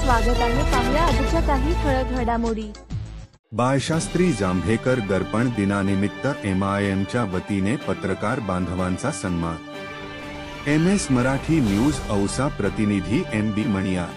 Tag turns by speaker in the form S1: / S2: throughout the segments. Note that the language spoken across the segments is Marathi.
S1: स्वागत आहे। पाहूया आजच्या काही ठळक घडामोडी।
S2: बाळशास्त्री जांभेकर दर्पण दिनानिमित्त MIMच्या वतीने पत्रकार बांधवांचा सन्मान। MS मराठी न्यूज औसा प्रतिनिधी MB मणिया।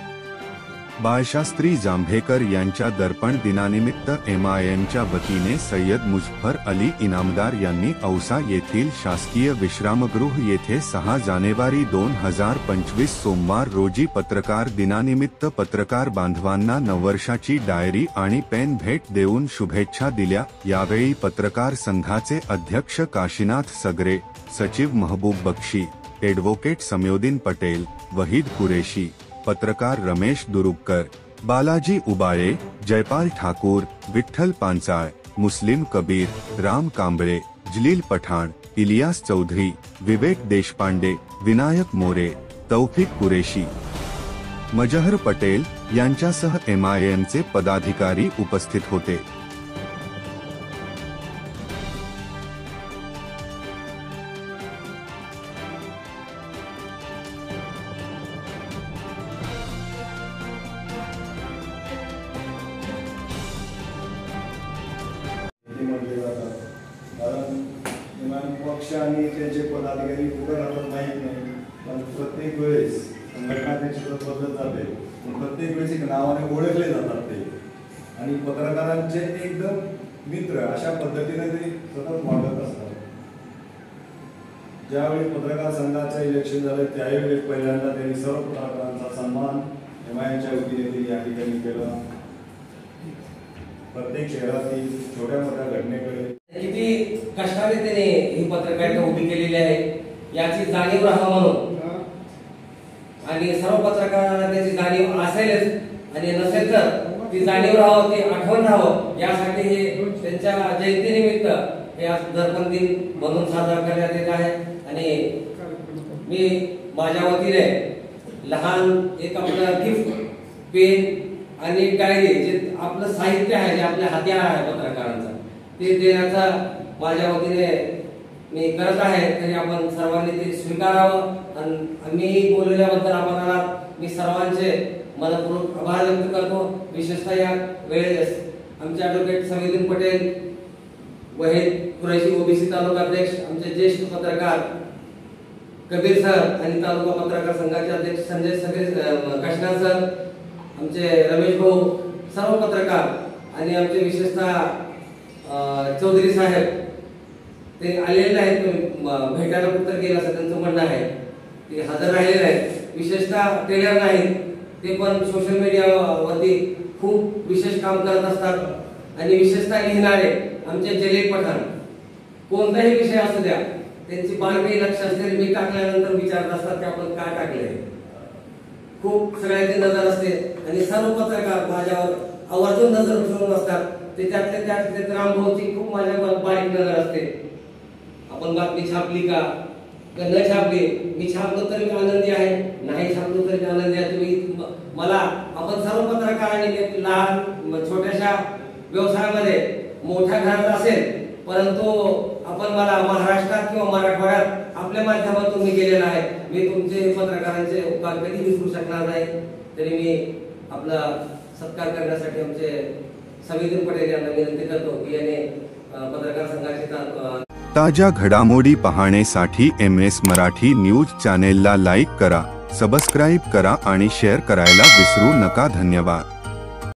S2: बाळशास्त्री जांभेकर यांच्या दर्पण दिनानिमित्त MIMच्या वतीने सय्यद मुझफ्फर अली इनामदार यांनी औसा येथील शासकीय विश्रामगृह येथे 6 जानेवारी 2025 सोमवार रोजी पत्रकार दिनानिमित्त पत्रकार बांधवांना नववर्षाची डायरी आणि पेन भेट देऊन शुभेच्छा दिल्या। यावेळी पत्रकार संघाचे अध्यक्ष काशीनाथ सगरे, सचिव महबूब बक्षी, ॲडव्होकेट समयोदीन पटेल, वहीद कुरेशी, पत्रकार रमेश दुरुगकर, बालाजी उबाळे, जयपाल ठाकूर, विठ्ठल पांचाळ, मुस्लिम कबीर, राम कांबळे, जलील पठाण, इलियास चौधरी, विवेक देशपांडे, विनायक मोरे, तौफिक कुरेशी, मजहर पटेल यांच्यासह MIMचे पदाधिकारी उपस्थित होते।
S3: पक्ष आणि त्यांचे पदाधिकारी कुठे राहतात माहीत नाही, पण प्रत्येक वेळेस संघटना त्यांची बदलत जाते, प्रत्येक वेळेस एक नावाने ओळखले जातात ते, आणि पत्रकारांचे एकदम मित्र अशा पद्धतीने ते सतत वागत असतात। ज्यावेळी पत्रकार संघाचे इलेक्शन झाले त्यावेळी पहिल्यांदा त्यांनी सर्व पत्रकारांचा सन्मान MIMच्या वतीने या ठिकाणी केला। प्रत्येक शहरातील छोट्या मोठ्या घटनेकडे
S4: किती कष्टाने त्याने ही पत्रकारिता उभी केलेली आहे याची जाणीव राहावी म्हणून, आणि सर्व पत्रकारांना त्याची जाणीव असेलच आणि नसेल तर ती जाणीव राहावं, ती आठवण राहावं यासाठी हे त्यांच्या जयंतीनिमित्त हे आज दर्पण दिन म्हणून साजरा करण्यात येत आहे। आणि मी माझ्या वतीने लहान एक आपलं गिफ्ट पेन आणि डायरी जे आपलं साहित्य आहे, जे आपल्या हत्यार आहे पत्रकारांचा, ते देण्याचा माझ्या वतीने मी करत आहे। तरी आपण सर्वांनी ते स्वीकारावं, आणि मी बोलल्याबद्दल आपल्याला मी सर्वांचे मनपूर्वक आभार व्यक्त करतो। विशेषतः या वेळेस आमचे ॲडव्होकेट समयोदीन पटेल, वहीद कुरेशी OBC तालुका अध्यक्ष, आमचे ज्येष्ठ पत्रकार कबीर सर आणि तालुका पत्रकार संघाचे अध्यक्ष संजय सगरे, काशीनाथ सर, आमचे रमेश भाऊ, सर्व पत्रकार आणि आमचे विशेषतः चौधरी साहेब ते आलेले आहेत, भेटायला उत्तर गेलं असं त्यांचं म्हणणं आहे, ते हजर राहिलेले आहेत। विशेषतः टेलर नाहीत, ते पण सोशल मीडियावरती खूप विशेष काम करत असतात, आणि विशेषतः लिहिणारे आमचे जलील पठाण, कोणताही विषय असू द्या त्यांची बारकाई लक्ष असते, मी टाकल्यानंतर विचारत असतात की आपण काय टाकले, खूप सगळ्यांची नजर असते, आणि सर्व पत्रकार माझ्यावर आवर्जून नजर ठेवून असतात। त्यात रामभाऊची खूप माझ्यावर बारीक नजर असते, आपण बातमी छापली का न छापली, मी छापलो तर मी आनंदी आहे, नाही छापलो तर मी आनंदी आहे। तुम्ही मला, आपण सर्व पत्रकारांनी लहान छोट्याशा व्यवसायामध्ये मोठ्या घरात असेल, परंतु आपण मला महाराष्ट्रात किंवा मराठवाड्यात आपल्या माध्यमातून मी गेलेला आहे, मी तुमचे पत्रकारांचे उपकार कधी विसरू शकणार नाही। तरी मी आपला सत्कार करण्यासाठी आमचे समयोदीन पटेल यांना विनंती करतो की याने पत्रकार संघाचे
S2: ताज्या घडामोडी पाहण्यासाठी MS मराठी न्यूज चॅनेलला लाईक करा, सबस्क्राईब करा आणि शेअर करायला विसरू नका। धन्यवाद।